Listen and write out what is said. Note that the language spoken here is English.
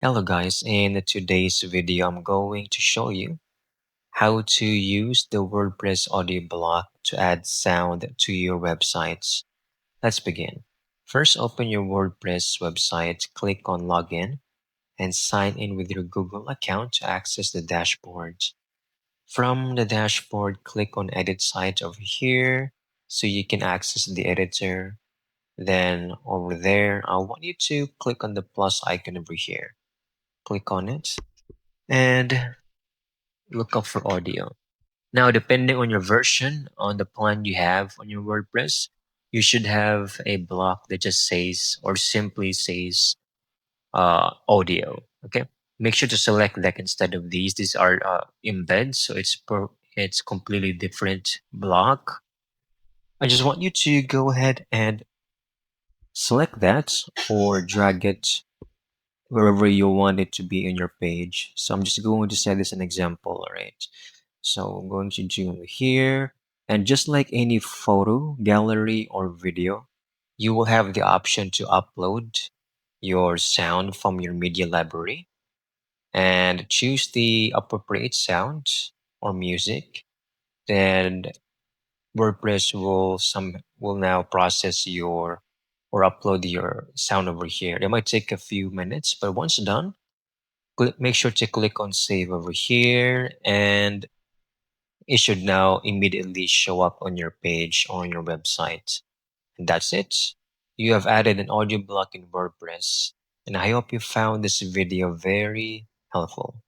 Hello guys, in today's video I'm going to show you how to use the WordPress Audio Block to add sound to your websites. Let's begin. First, open your WordPress website, click on Login, and sign in with your Google account to access the dashboard. From the dashboard, click on Edit Site over here so you can access the editor. Then over there, I want you to click on the plus icon over here. Click on it and look up for audio. Now, depending on your version, on the plan you have on your WordPress, you should have a block that just says or simply says audio. Okay. Make sure to select that instead of these. These are embeds, so it's completely different block. I just want you to go ahead and select that or drag it wherever you want it to be in your page. So I'm just going to set this an example, all right? So I'm going to do here, and just like any photo, gallery, or video, you will have the option to upload your sound from your media library and choose the appropriate sound or music. Then WordPress will now process your or upload your sound over here. It might take a few minutes, but once done, make sure to click on save over here, and it should now immediately show up on your page or on your website. And that's it. You have added an audio block in WordPress, and I hope you found this video very helpful.